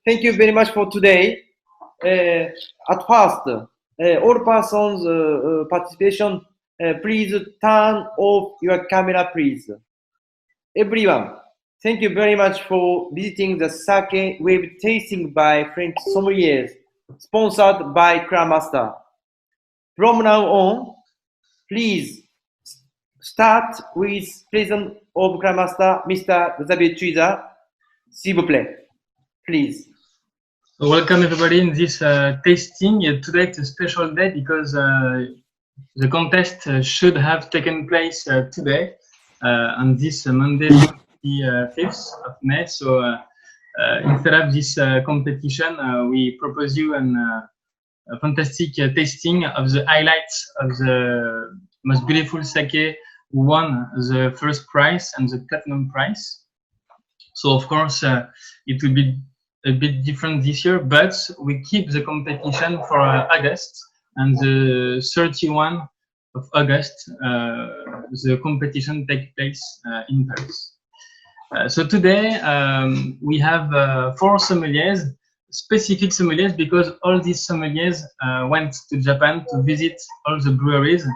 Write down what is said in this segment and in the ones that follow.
Thank you very much for today. At first, all persons participation, please turn off your camera, please. Everyone, thank you very much for visiting the sake web tasting by French sommeliers, sponsored by Kura Master. From now on, please start with President of Kura Master, Mr. Xavier Tuiza. S'il vous plaît, please. So welcome everybody in this tasting. Today it's a special day because the contest should have taken place today on this Monday, 25th of May. So instead of this competition, we propose you a fantastic tasting of the highlights of the most beautiful sake who won the first prize and the platinum prize. So of course it will be a bit different this year, but we keep the competition for August, and the 31 of August the competition takes place in Paris. So today we have 4 sommeliers, specific sommeliers, because all these sommeliers went to Japan to visit all the breweries,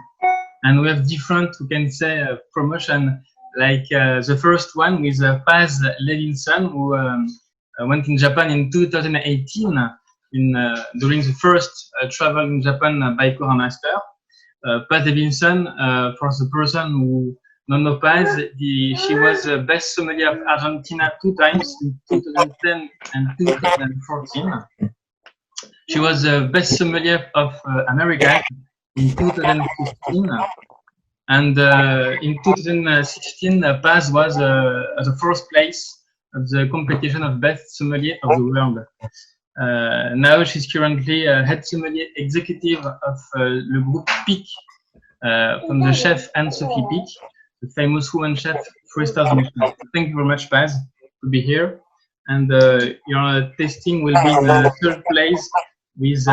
and we have different, we can say, promotion, like the first one with PAZ LEVINSON, who went in Japan in 2018 during the first travel in Japan by Kura Master. PAZ LEVINSON, for the person who don't know PAZ, she was the best sommelier of Argentina 2 times, in 2010 and 2014. She was the best sommelier of America in 2015. And in 2016, PAZ was at the first place of the competition of best sommelier of the world. Now she's currently head sommelier executive of le Groupe PIC from the chef Anne-Sophie Pic, the famous woman chef 3 stars Michelin. Thank you very much, Paz, to be here. And your tasting will be in the 3rd place with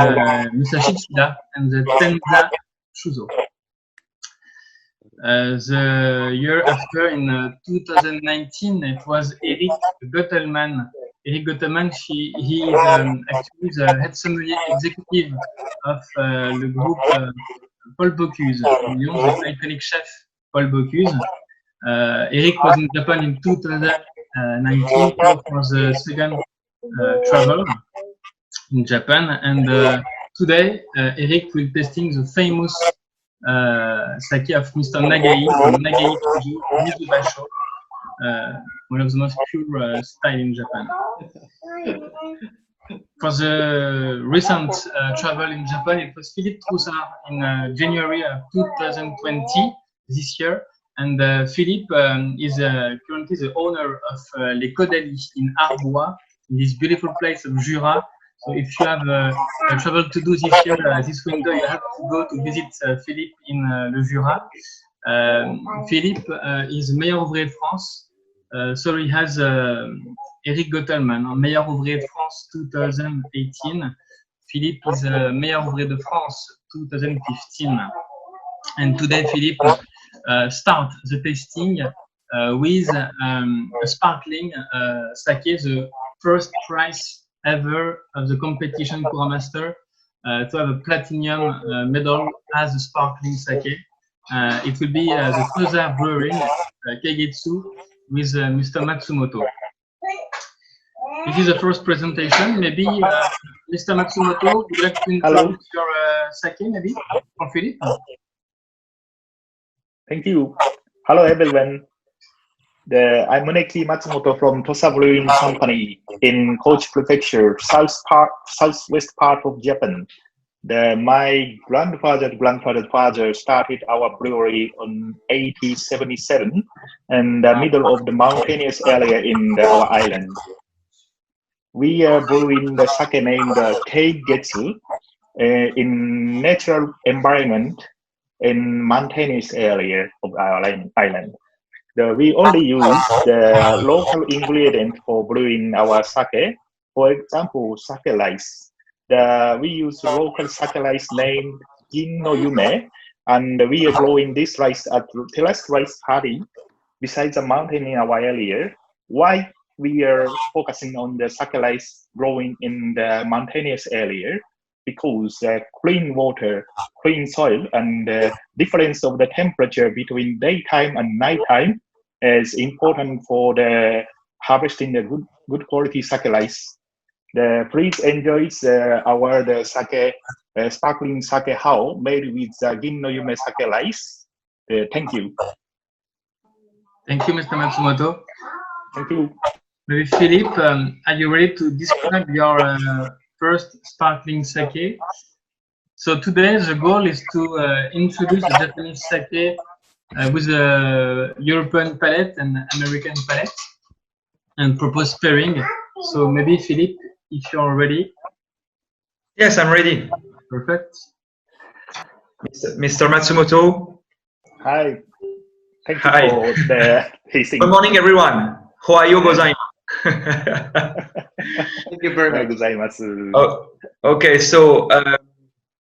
Musashi Tsuda and the Tenza Shuzo. The year after, in 2019, it was Eric Gottelman. Eric Gottelman, he is actually the head sommelier executive of le groupe Paul Bocuse, the iconic chef Paul Bocuse. Eric was in Japan in 2019 for the 2nd travel in Japan, and today Eric will tasting the famous sake of Mr. Nagai from Nagai Fuji, Mizubasho, one of the most pure style in Japan. For the recent travel in Japan, it was Philippe Troussard in January of 2020, this year, and Philippe is currently the owner of Les Caudalie in Arbois, in this beautiful place of Jura. So if you have a travel to do this year, this window, you have to go to visit Philippe in le Jura. Philippe is meilleur ouvrier de France. So he has Eric Gottelman, meilleur ouvrier de France 2018. Philippe is meilleur ouvrier de France 2015. And today Philippe start the tasting with a sparkling sake, the first prize ever of the competition Kura Master to have a platinum medal as a sparkling sake. It will be the Tosa Brewery, Keigetsu, with Mr. Matsumoto. This is the first presentation. Maybe Mr. Matsumoto, would you like to introduce your sake, maybe, for Philippe? Thank you. Hello, everyone. I'm Muneki Matsumoto from Tosa Brewing Company in Kochi Prefecture, southwest part of Japan. My grandfather started our brewery on 1877 in the middle of the mountainous area in our island. We are brewing the sake named Keigetsu in natural environment in mountainous area of our island. We only use the local ingredient for brewing our sake. For example, sake rice. We use local sake rice named Gin no Yume, and we are growing this rice at terrace rice paddy beside the mountain in our area. Why we are focusing on the sake rice growing in the mountainous area because clean water, clean soil, and the difference of the temperature between daytime and nighttime is important for the harvesting the good quality sake rice. Please enjoy the sake, sparkling sake hao made with Gin no Yume sake rice. Thank you. Thank you, Mr. Matsumoto. Thank you. Maybe Philippe, are you ready to describe your first sparkling sake? So today the goal is to introduce the Japanese sake with a European palate and American palate and propose pairing. So maybe Philippe, if you're ready. Yes, I'm ready. Perfect. Mr. Matsumoto. Hi. Thank you Hi. for the tasting. Good morning, everyone. Ohayou gozaimasu. Thank you very much. Oh, okay, so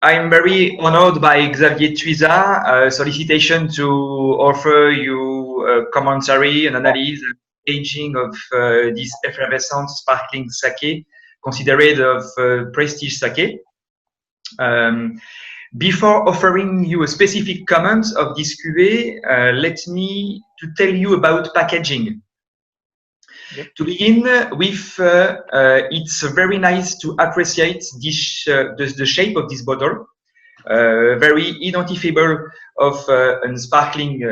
I'm very honored by Xavier Tuiza solicitation to offer you a commentary and analysis and aging of this effervescent sparkling sake, considered of prestige sake. Before offering you a specific comment of this cuvée, let me to tell you about packaging. Yep. To begin with, it's very nice to appreciate this, the shape of this bottle, very identifiable of a sparkling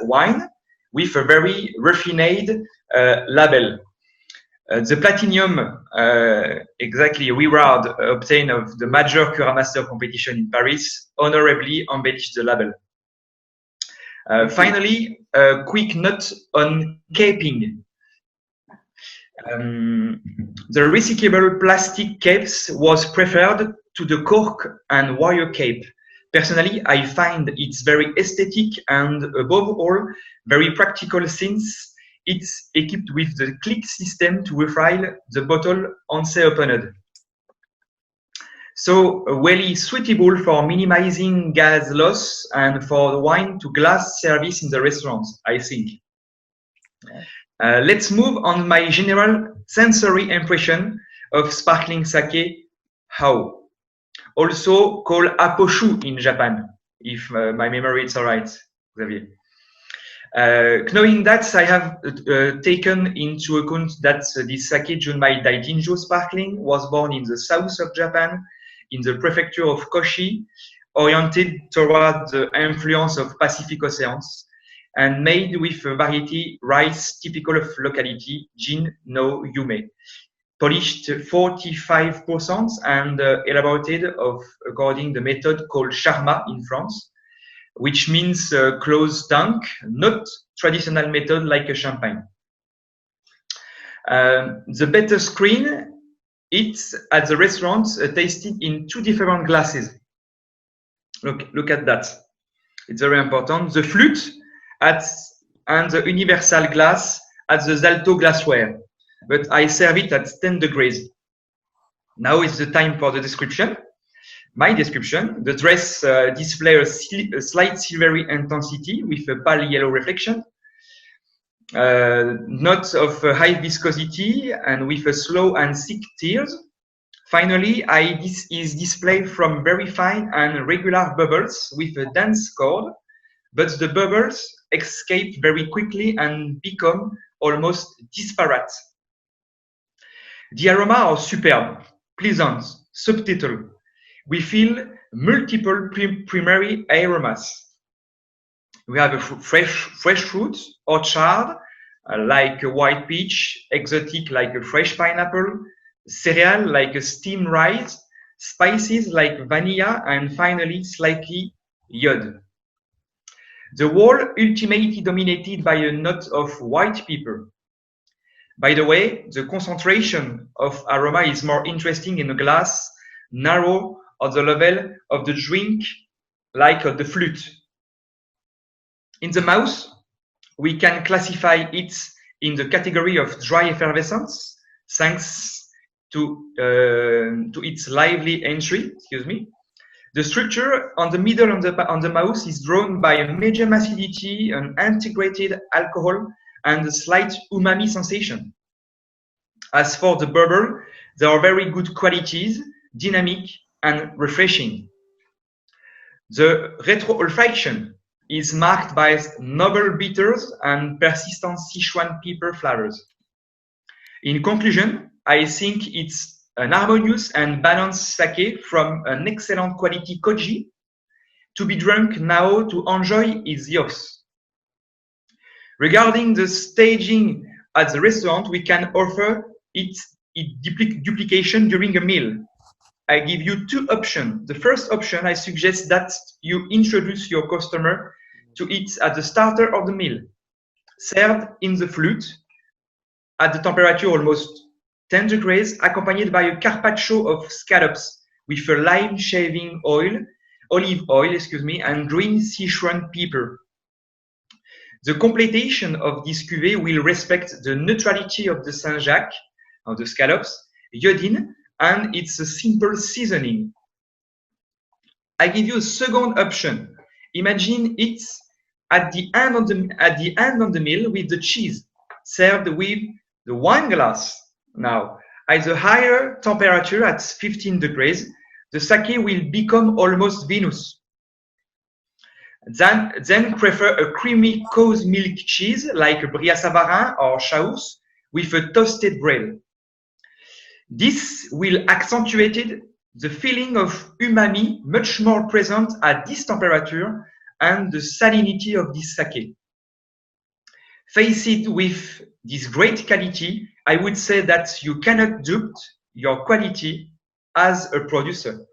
wine with a very refined label. The platinum, exactly reward obtained of the major Kura Master competition in Paris, honorably embellished the label. Finally, a quick note on caping. The recyclable plastic capes was preferred to the cork and wire cape. Personally, I find it's very aesthetic and above all, very practical since it's equipped with the click system to refill the bottle once opened. So, really suitable for minimizing gas loss and for the wine to glass service in the restaurant, I think. Let's move on my general sensory impression of sparkling sake, hao, also called aposhu in Japan, if my memory is all right, Xavier. Knowing that, I have taken into account that this sake Junmai Daijinjo sparkling was born in the south of Japan, in the prefecture of Koshi, oriented toward the influence of Pacific Oceans, and made with a variety rice typical of locality, Gin no Yume, polished 45% and elaborated according to the method called charma in France, which means closed tank, not traditional method like a champagne. The better screen, it's at the restaurant tasted in 2 different glasses. Look at that. It's very important. The flute and the universal glass at the Zalto glassware, but I serve it at 10 degrees. Now is the time for the description. My description, the dress displays a slight silvery intensity with a pale yellow reflection, notes of high viscosity and with a slow and thick tears. Finally, this is displayed from very fine and regular bubbles with a dense cord, but the bubbles escape very quickly and become almost disparate. The aroma are superb, pleasant, subtle. We feel multiple primary aromas. We have a fresh fruit, orchard, like a white peach, exotic like a fresh pineapple, cereal like a steamed rice, spices like vanilla, and finally slightly iod. The whole ultimately dominated by a note of white pepper. By the way, the concentration of aroma is more interesting in a glass, narrow at the level of the drink, like the flute. In the mouth, we can classify it in the category of dry effervescence, thanks to its lively entry. The structure on the middle on the mouth is drawn by a medium acidity, an integrated alcohol, and a slight umami sensation. As for the bubble, they are very good qualities, dynamic and refreshing. The retro-olfaction is marked by noble bitters and persistent Sichuan pepper flavors. In conclusion, I think it's an harmonious and balanced sake from an excellent quality koji. To be drunk now, to enjoy is yours. Regarding the staging at the restaurant, we can offer it duplication during a meal. I give you two options. The first option, I suggest that you introduce your customer to it at the starter of the meal, served in the flute at the temperature almost 10 degrees, accompanied by a carpaccio of scallops with a lime shaving oil, olive oil, and green Sichuan pepper. The completion of this cuvée will respect the neutrality of the Saint-Jacques, of the scallops, iodine, and it's a simple seasoning. I give you a second option. Imagine it at the end of the meal with the cheese, served with the wine glass. Now, at the higher temperature at 15 degrees, the sake will become almost vinous. Then prefer a creamy cow's milk cheese like Bria Savarin or Chaus with a toasted bread. This will accentuate the feeling of umami much more present at this temperature and the salinity of this sake. Face it with this great quality, I would say that you cannot doubt your quality as a producer.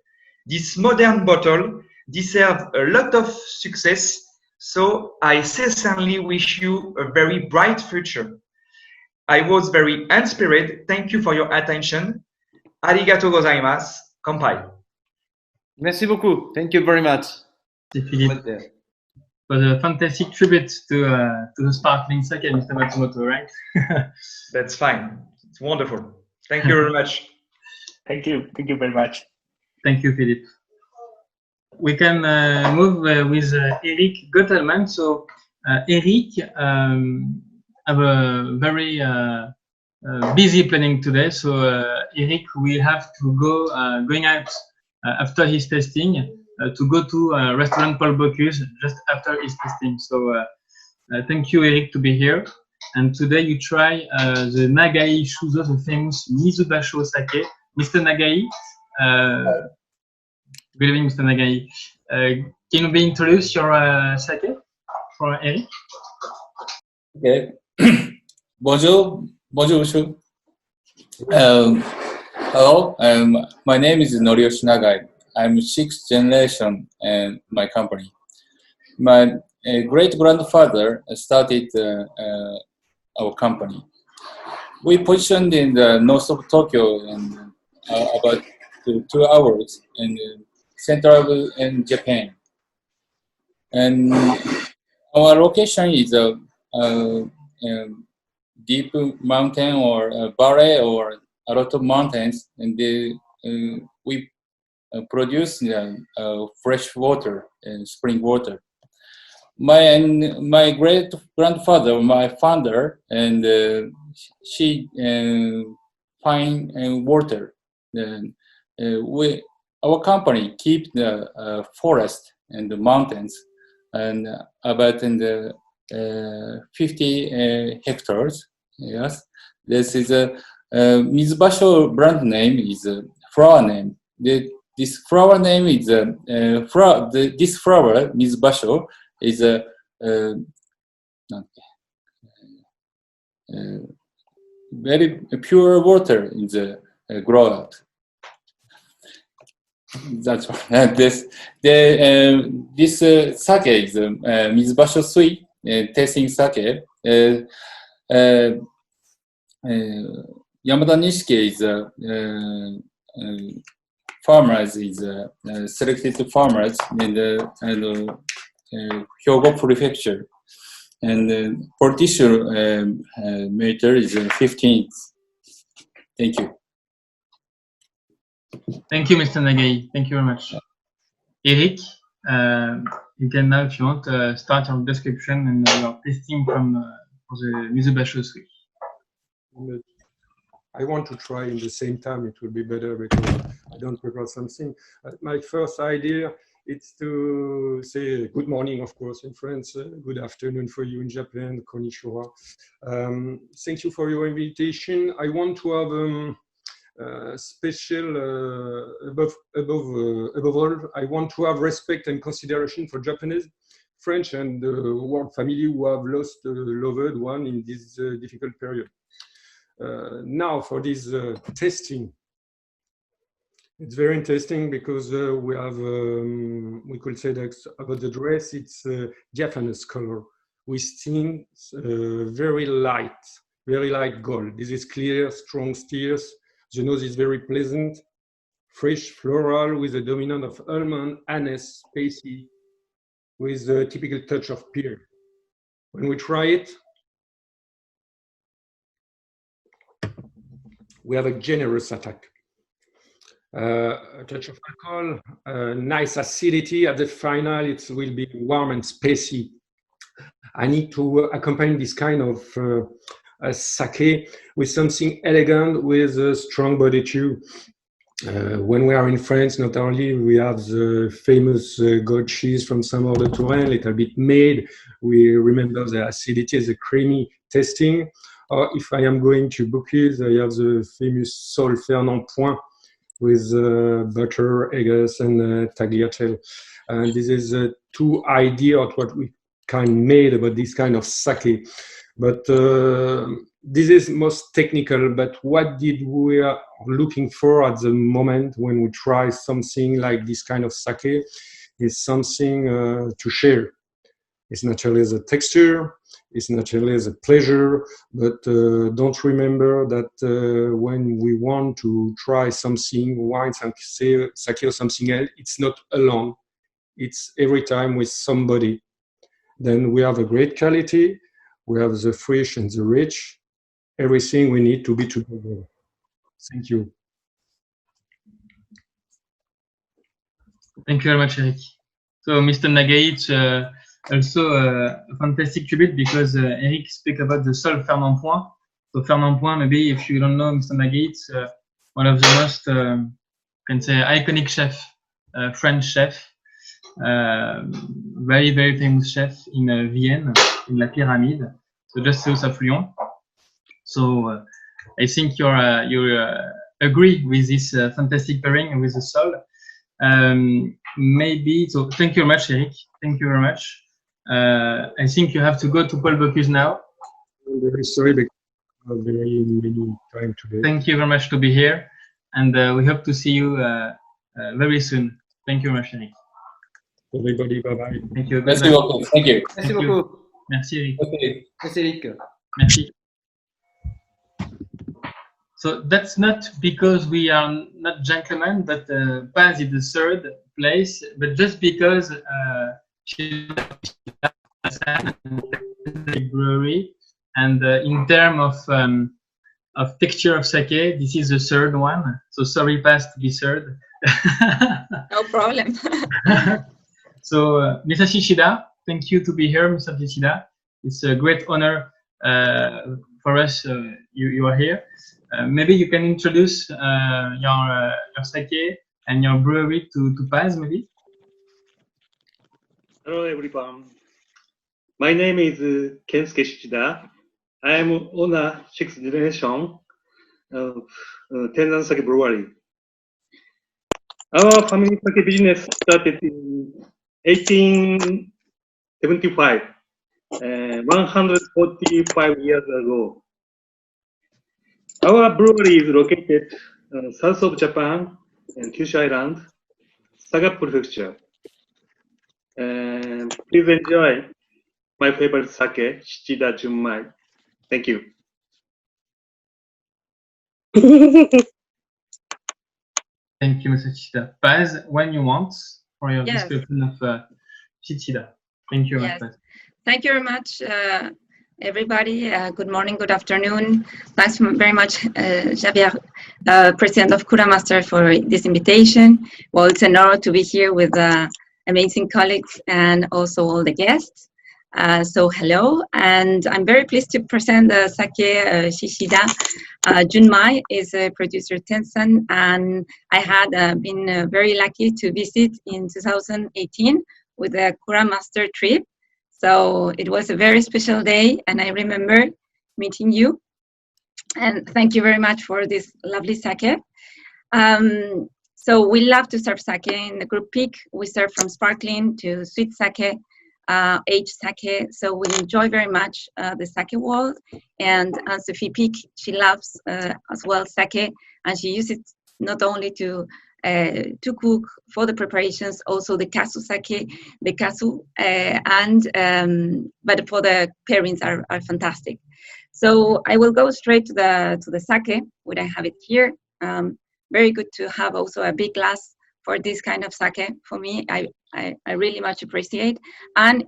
This modern bottle deserves a lot of success, so I sincerely wish you a very bright future. I was very inspired. Thank you for your attention. Arigatou gozaimasu. Kanpai. Merci beaucoup. Thank you very much. Philippe. It was a fantastic tribute to the sparkling sake, Mr. Matsumoto, right? That's fine. It's wonderful. Thank you very much. Thank you. Thank you very much. Thank you, Philippe. We can move with Eric Gottelman. So, Eric have a very busy planning today. So, Eric will have to go going out after his testing to go to restaurant Paul Bocuse just after his testing. So, thank you, Eric, to be here. And today you try the Nagai Shuzo, the famous Mizubasho sake. Mr. Nagai, good evening, Mr. Nagai. Can you introduce your sake for Eric? Okay. Bonjour, monsieur. Hello, my name is Noriyoshi Nagai. I'm sixth generation in my company. My great-grandfather started our company. We positioned in the north of Tokyo and about 2 hours in central in Japan. And our location is a deep mountain or a valley or a lot of mountains, and we produce fresh water and spring water. My great grandfather, my founder, and she find water. Our company keep the forest and the mountains, and about in the 50 hectares. Yes, this is a Mizubasho brand name is a flower name. This flower name is this flower Mizubasho is a very pure water in the grow out. That's right. This sake is Mizubasho sui tasting sake. Yamada Nishike is farmers is selected farmers in the Hyogo Prefecture, and politician meter is 15th. Thank you. Thank you, Mr. Nagai. Thank you very much. Eric, you can now, if you want, start your description and your tasting for the Mizubasho sui. I want to try in the same time. It will be better because I don't prepare something. My first idea is to say good morning, of course, in France. Good afternoon for you in Japan. Konnichiwa. Thank you for your invitation. I want to have special, above all, I want to have respect and consideration for Japanese, French, and the world family who have lost a loved one in this difficult period. Now for this testing, it's very interesting because we have, we could say that about the dress, it's Japanese color with tints very light gold. This is clear, strong steers. The nose is very pleasant, fresh, floral with a dominant of almond, anise, spicy, with a typical touch of pear. When we try it, we have a generous attack. A touch of alcohol, nice acidity. At the final, it will be warm and spicy. I need to accompany this kind of sake with something elegant with a strong body too. When we are in France, not only we have the famous goat cheese from Saint-Maur de Touraine, little bit made. We remember the acidity as a creamy tasting. Or if I am going to Bocuse, I have the famous Sol Fernand Point with butter, eggs, and tagliatelle. And this is two ideas of what we can made about this kind of sake. But this is most technical, but what did we are looking for at the moment when we try something like this kind of sake is something to share. It's naturally as a texture, it's naturally as a pleasure, but don't remember that when we want to try something, wine, sake or something else, it's not alone. It's every time with somebody. Then we have a great quality, we have the fresh and the rich, everything we need to be together. Thank you. Thank you very much, Eric. So, Mr. Nagaich, also a fantastic tribute because Eric speak about the Sol Fernand Point. So, Fernand Point, maybe if you don't know Mr. Nagaich, one of the most, can say, iconic chef, French chef, very, very famous chef in Vienne, in La Pyramide, so just south of Lyon. So I think you agree with this fantastic pairing with the Sol. Maybe, so thank you very much, Eric. Thank you very much. I think you have to go to Paul Bocuse now. I'm very sorry because I have very many time today. Thank you very much to be here. And we hope to see you very soon. Thank you very much, Eric. Everybody, bye-bye. Thank you. Merci beaucoup. Thank you. Merci beaucoup. Merci, Eric. Okay. Merci, Eric. Merci. So that's not because we are not gentlemen, but PAZ is the third place, but just because she's a brewery, and in terms of texture of sake, this is the third one. So sorry, PAZ, to be third. No problem. So, Mr. Shishida, thank you to be here, Mr. Shishida. It's a great honor for us. You are here. Maybe you can introduce your sake and your brewery to PAZ, maybe. Hello, everyone. My name is Kensuke Shishida. I am owner 6th generation of Tenran Sake Brewery. Our family sake business started in 1875, 145 years ago. Our brewery is located south of Japan and Kyushu Island, Saga Prefecture. Please enjoy my favorite sake, Shishida Junmai. Thank you. Thank you, Mr. Shishida. PAZ, when you want, for your Yes. description of Shishida. Thank you, Yes. PAZ. Thank you very much, everybody. Good morning, good afternoon. Thanks very much, Javier, President of Kura Master, for this invitation. Well, it's an honor to be here with amazing colleagues and also all the guests. So hello, and I'm very pleased to present the Sakés Shishida. Junmai is a producer Tensan, and I had been very lucky to visit in 2018 with the Kura Master trip. So it was a very special day, and I remember meeting you. And thank you very much for this lovely sake. So we love to serve sake in the Groupe PIC. We serve from sparkling to sweet sake, aged sake. So we enjoy very much the sake world. And Sophie PIC, she loves as well sake, and she uses it not only to cook for the preparations, also the kasu sake, the kasu, but for the pairings are fantastic. So I will go straight to the sake, which I have it here. Very good to have also a big glass for this kind of sake. For me, I really much appreciate. And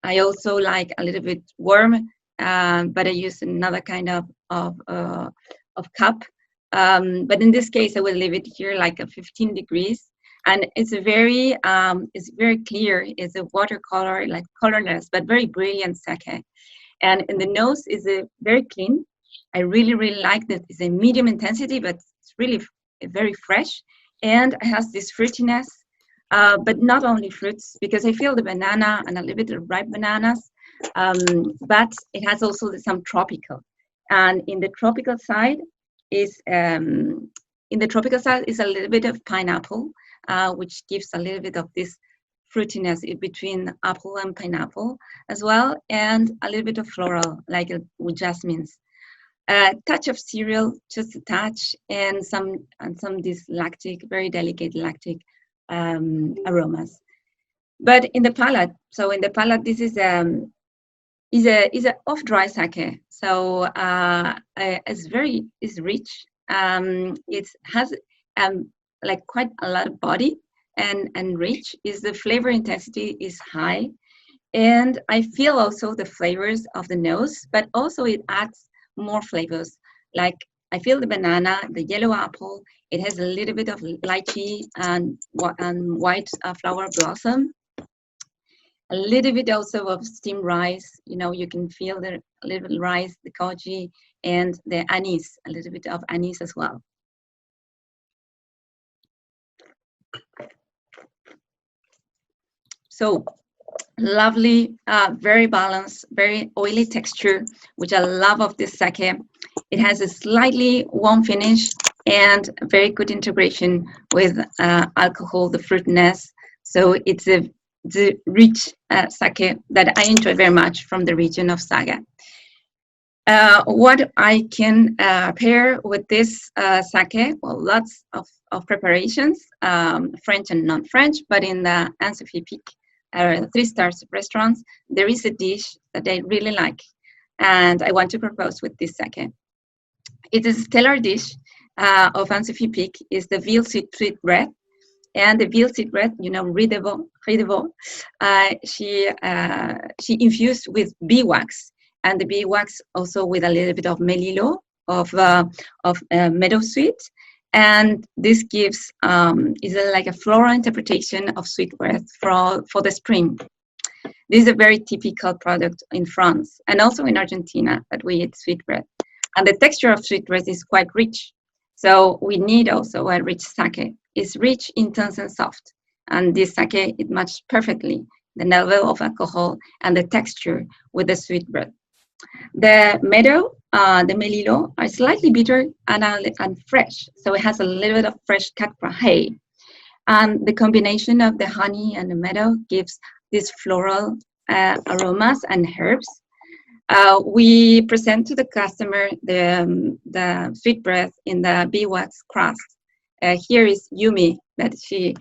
I also like a little bit warm, but I use another kind of cup. But in this case, I will leave it here like a 15 degrees. And it's very clear. It's a watercolor, like colorless, but very brilliant sake. And in the nose is very clean. I really, really like that. It's a medium intensity, but it's really very fresh. And it has this fruitiness, but not only fruits, because I feel the banana and a little bit of ripe bananas, but it has also some tropical. And in the tropical side is a little bit of pineapple, which gives a little bit of this fruitiness between apple and pineapple as well, and a little bit of floral, like with jasmines. A touch of cereal, just a touch, and some this lactic, very delicate lactic aromas. But in the palate, this is a off dry sake. So it's rich. It has like quite a lot of body and rich. The flavor intensity is high, and I feel also the flavors of the nose, but also it adds more flavors. Like I feel the banana, the yellow apple. It has a little bit of lychee and white flower blossom. A little bit also of steamed rice. You can feel the little rice, the koji, and the anise. A little bit of anise as well. So lovely, very balanced, very oily texture, which I love of this sake. It has a slightly warm finish and very good integration with alcohol, the fruitiness. So it's the rich sake that I enjoy very much from the region of Saga. What I can pair with this sake, well, lots of preparations, French and non-French, but in the Sophie PIC 3-star restaurants, there is a dish that I really like, and I want to propose with this sake. It is a stellar dish of Sophie PIC, is the veal sweetbread. And the veal sweetbread, renom, she infused with beeswax, and the beeswax also with a little bit of melilot of meadowsweet. And this gives is like a floral interpretation of sweetbread for the spring. This is a very typical product in France and also in Argentina that we eat sweetbread. And the texture of sweetbread is quite rich. So we need also a rich sake. It's rich, intense, and soft. And this sake, it matches perfectly the level of alcohol and the texture with the sweetbread. The meadow, the melilot, are slightly bitter and fresh. So it has a little bit of fresh quatre hay. And the combination of the honey and the meadow gives these floral aromas and herbs. We present to the customer the sweetbread in the beeswax crust. Here is Yumi, that she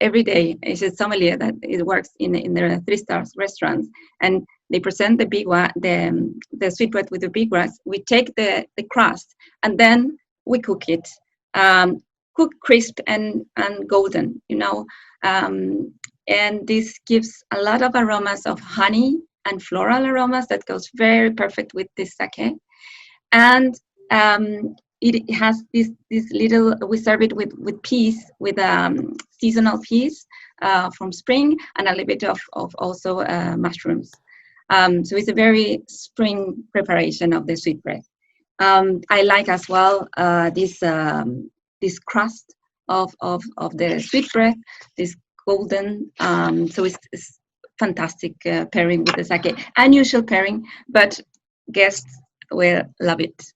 every day is a sommelier that it works in the 3-star restaurants, and they present the sweetbread with the beeswax. We take the crust and then we cook it, cook crisp and golden, and this gives a lot of aromas of honey and floral aromas that goes very perfect with this sake. And it has this little. We serve it with peas, with seasonal peas from spring, and a little bit of also mushrooms. So it's a very spring preparation of the sweetbread. I like as well this crust of the sweetbread, this golden. So it's fantastic pairing with the sake. Unusual pairing, but guests will love it.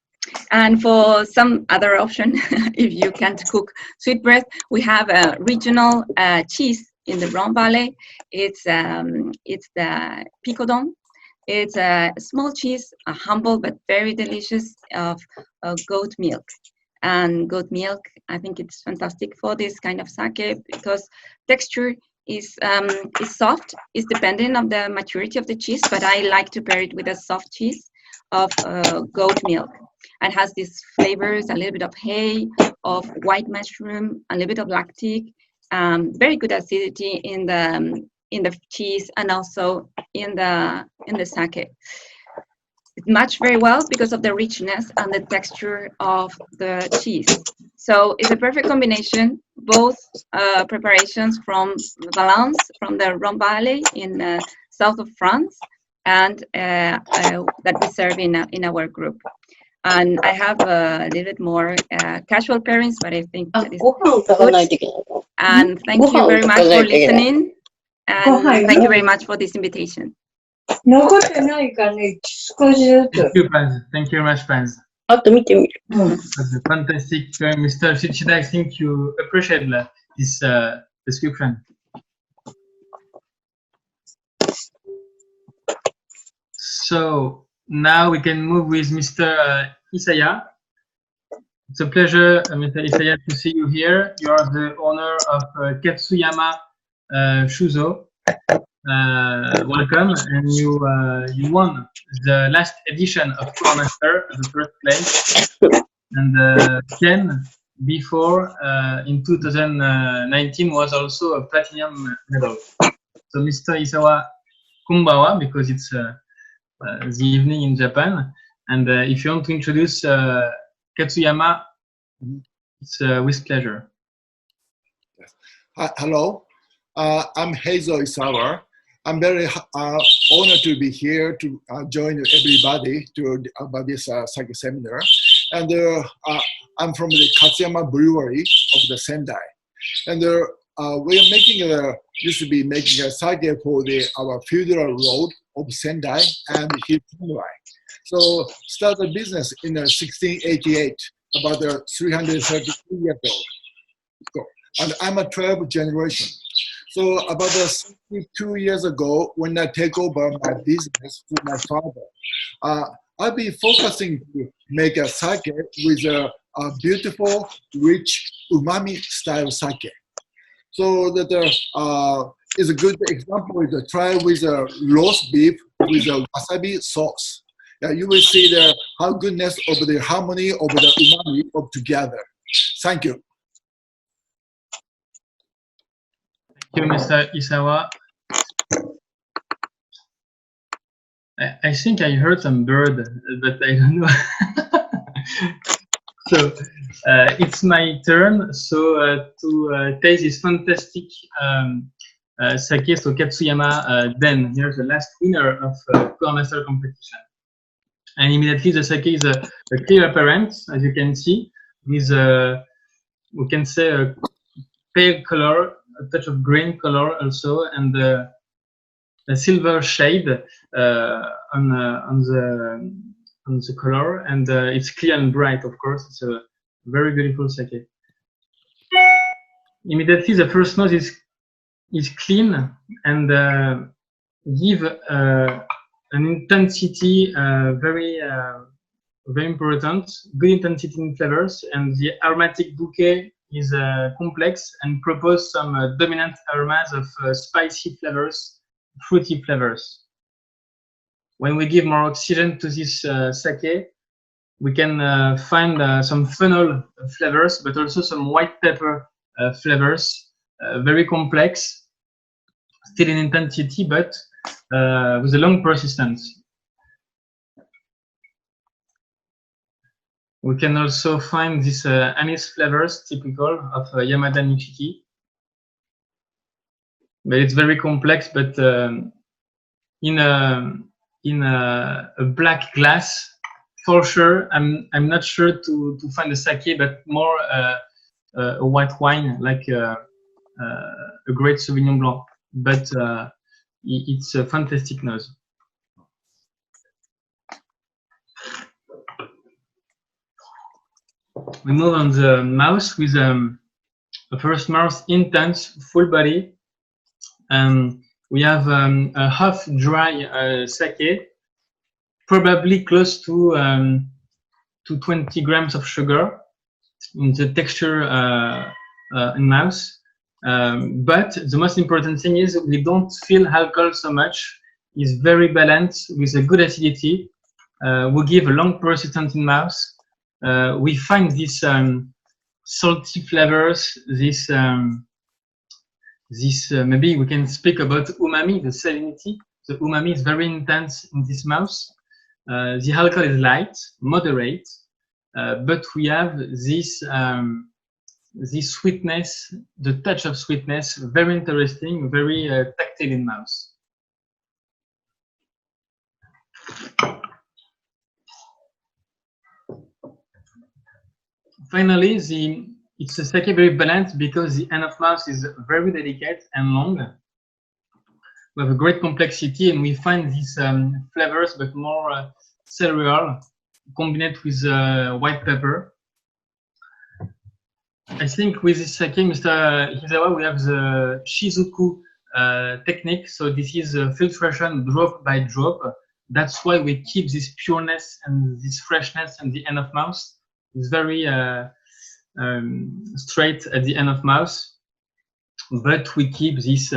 And for some other option, if you can't cook sweetbread, we have a regional cheese in the Rhone Valley. It's the picodon. It's a small cheese, humble but very delicious, of goat milk. And goat milk, I think it's fantastic for this kind of sake because texture is soft. It's dependent on the maturity of the cheese, but I like to pair it with a soft cheese of goat milk. And has these flavors, a little bit of hay, of white mushroom, a little bit of lactic, very good acidity in the cheese and also in the sake. It matched very well because of the richness and the texture of the cheese. So it's a perfect combination, both preparations from Valence, from the Rhone Valley in south of France, and that we serve in our group. And I have a little bit more casual pairings, but I think that is good. And thank you very much for listening. And thank you very much for this invitation. Thank you, Paz. Thank you very much, Paz. That's a fantastic, Mr. Shichida. I think you appreciate this description. So now we can move with Mr. Isaya. It's a pleasure, Mr. Isaya, to see you here. You are the owner of Katsuyama Shuzo. Welcome, and you won the last edition of Kura Master, the first place, and Ken before in 2019 was also a platinum medal. So Mr. Isawa, konbawa, because it's the evening in Japan, and if you want to introduce Katsuyama, it's with pleasure. Yes. Hello, I'm Heizo Isawa. I'm very honored to be here to join everybody about this sake seminar. And I'm from the Katsuyama Brewery of the Sendai. And we are making used to be making a sake for our feudal road of Sendai and his samurai. So started business in 1688, about 332 years old. And I'm a 12th generation. So about 62 years ago, when I take over my business from my father, I've been focusing to make a sake with a beautiful, rich umami style sake. So that is a good example is to try with a roast beef with a wasabi sauce. You will see how goodness of the harmony of the umami of together. Thank you. Thank you, Mr. Isawa. I think I heard some bird, but I don't know. So it's my turn. So to taste this fantastic sake, so Katsuyama Den. Here's the last winner of Kura Master competition. And immediately the sake is a clear appearance, as you can see, with we can say a pale color, a touch of green color also, and a silver shade on the color, and it's clear and bright. Of course, it's a very beautiful sake. Immediately, the first nose is clean and give an intensity very important, good intensity in flavors, and the aromatic bouquet is complex and propose some dominant aromas of spicy flavors, fruity flavors. When we give more oxygen to this sake, we can find some phenol flavors, but also some white pepper flavors, very complex, still in intensity, but with a long persistence. We can also find these anise flavors typical of Yamada Nishiki. But it's very complex, but in a black glass, for sure, I'm not sure to find a sake, but more a white wine like a great Sauvignon Blanc. But it's a fantastic nose. We move on the mouth with the first mouth intense, full body. We have a half dry sake, probably close to 20 grams of sugar in the texture in mouth. But the most important thing is we don't feel alcohol so much. It's very balanced with a good acidity. We give a long persistence in mouth. We find these salty flavors, this maybe we can speak about umami, the salinity. The umami is very intense in this mouth. The alcohol is light, moderate, but we have this sweetness, the touch of sweetness, very interesting, very tactile in mouth. Finally, it's a sake very balanced because the end of mouth is very delicate and long. We have a great complexity, and we find these flavors, but more cereal, combined with white pepper. I think with this sake, Mr. Hizawa, we have the Shizuku technique. So this is filtration drop by drop. That's why we keep this pureness and this freshness at the end of mouth. It's very straight at the end of mouth, but we keep this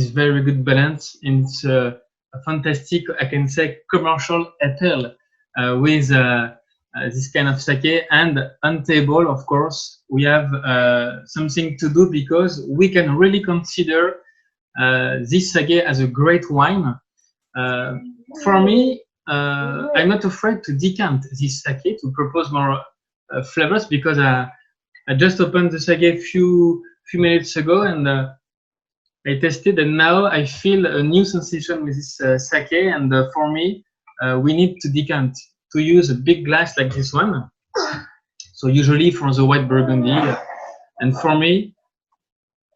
very good balance. And it's a fantastic, I can say, commercial appeal with this kind of sake. And on table, of course, we have something to do because we can really consider this sake as a great wine. For me, I'm not afraid to decant this sake to propose more flavors because I just opened the sake a few minutes ago and I tested, and now I feel a new sensation with this sake. And for me, we need to decant, to use a big glass like this one. So usually for the white Burgundy, and for me,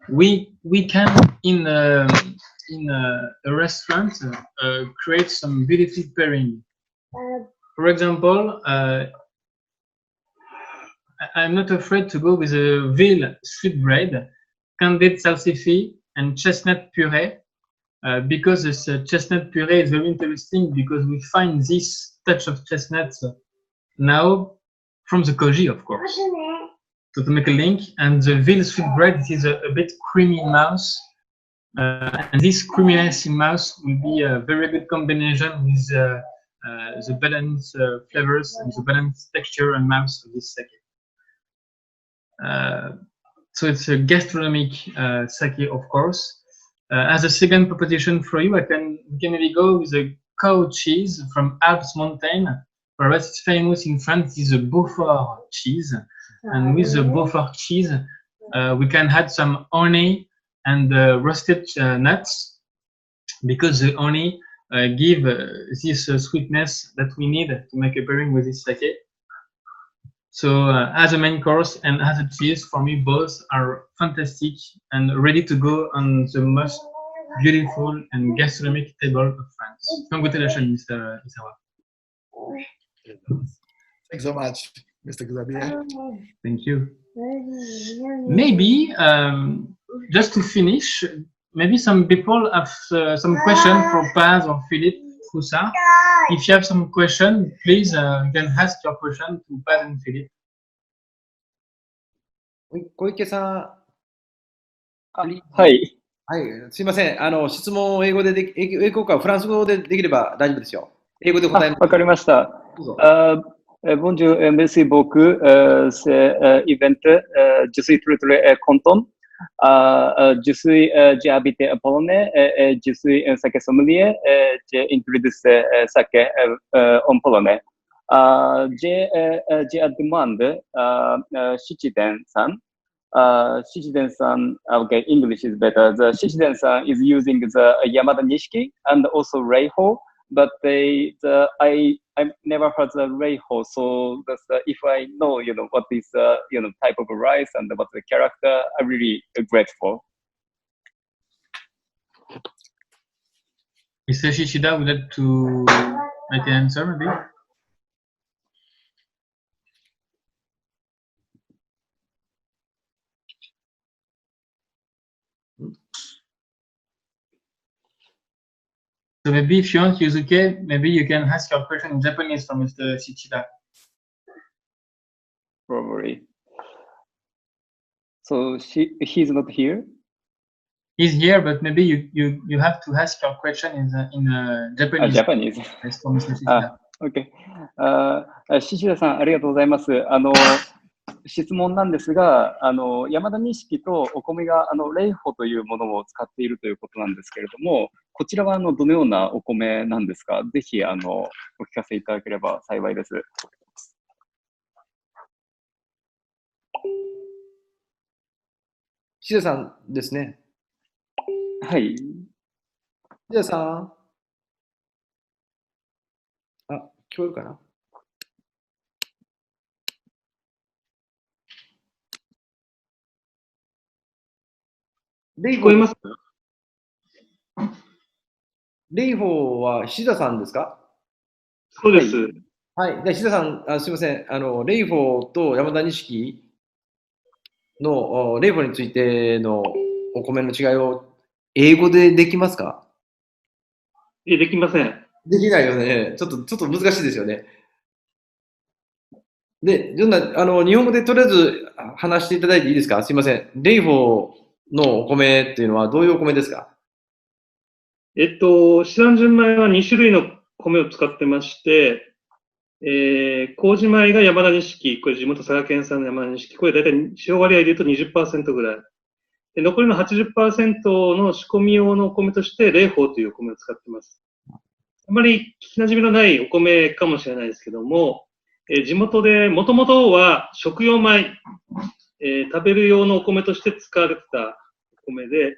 we can in a restaurant create some beautiful pairing. For example, I'm not afraid to go with a veal sweetbread, candied salsify, and chestnut puree, because this chestnut puree is very interesting because we find this touch of chestnuts now from the koji, of course. So to make a link, and the veal sweetbread is a bit creamy in mouth. And this creaminess in mouth will be a very good combination with the balanced flavors and the balanced texture and mouth of this sake. So it's a gastronomic sake, of course. As a second proposition for you, we can maybe go with a cow cheese from Alps Mountain. For us, it's famous in France. It's a Beaufort cheese, and with the Beaufort cheese, we can add some honey and roasted nuts, because the honey give this sweetness that we need to make a pairing with this sake. So as a main course and as a cheese, for me, both are fantastic and ready to go on the most beautiful and gastronomic table of France. Congratulations, Mr. Isawa. Thanks so much, Mr. Xavier. Thank you. Maybe, just to finish, maybe some people have some question for Paz or Philippe Coussa. If you have some question, please you can ask your question to Paz and Philippe. 小池さん、はい。はい、すいません。質問を英語かフランス語でできれば大丈夫ですよ。英語で答えます。わかりました。Bonjour, merci beaucoup. C'est event. Je suis très très content. J'ai habité à Polonais. Je suis un sake sommelier. J'ai introduit sake en polonais. j'ai demandé Shichiden-san. Shichiden-san, okay, English is better. The Shichiden-san is using the Yamada Nishiki and also Reiho, but I've never heard the Reiho, so that's, if I know, what is type of rice and what's the character, I'm really grateful. Mr. Shishida would like to make an answer, maybe? So maybe if you want, Yuzuke, maybe you can ask your question in Japanese from Mr. Shishida. Probably. So he's not here? He's here, but maybe you have to ask your question in Japanese. Japanese. Yes, from Mr. Shishida. Okay. シシダさん、ありがとうございます。質問なんですが、山田錦とお米がレイホというものを使っているということなんですけれども、こちらはどのようなお米なんですか？ぜひお聞かせいただければ幸いです。シダさんですね。はい。シダさん。あ、聞こえるかな？聞こえますか？レイホーはシダさんですか？そうです。はい。で、シダさん、すみません。レイホーと山田錦のレイホーについてのお米の違いを英語でできますか？できません。できないよね。ちょっと難しいですよね。で、日本語でとりあえず話していただいていいですか？すみません。レイホーのお米っていうのはどういうお米ですか？シダン純米は2種類の米を使ってまして、麹米が山田錦、これ地元佐賀県産の山田錦、これ大体塩割合で言うと 20% ぐらい。で残りの 80% の仕込み用のお米として霊宝というお米を使っています。あまり聞き馴染みのないお米かもしれないですけども、地元でもともとは食用米、食べる用のお米として使われてたお米で、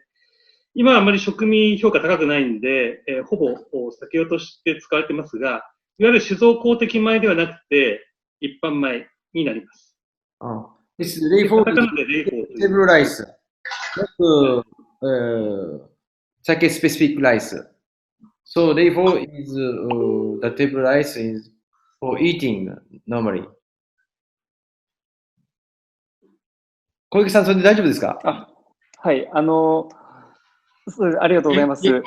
今はあまり食味評価高くないんで、ほぼ酒用として使われてますが、いわゆる酒造公的米ではなくて、一般米になります。It's Reiho table rice, not sake specific rice. So Reiho is the table rice is for eating normally. 小池さん、それで大丈夫ですか？はい、ありがとうございます。Sorry,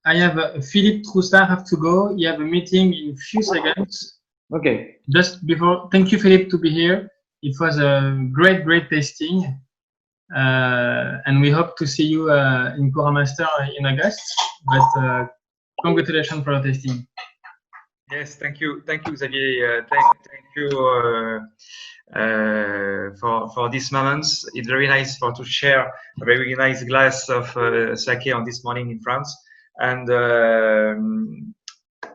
I have Philippe Troussard have to go. You have a meeting in a few seconds. Okay. Just before, thank you, Philippe, to be here. It was a great tasting. And we hope to see you in Kura Master in August. But congratulations for the tasting. Yes, thank you, Xavier. Thank you for these moments. It's very nice to share a very nice glass of sake on this morning in France. And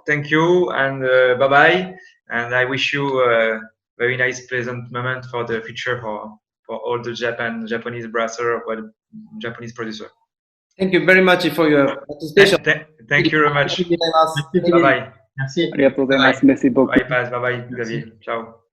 thank you, and bye bye. And I wish you a very nice, pleasant moment for the future for all the Japanese brasser or Japanese producer. Thank you very much for your participation. Thank you very much. Bye bye. Merci. ありがとうございます。Merci beaucoup. Bye bye, Xavier. Ciao.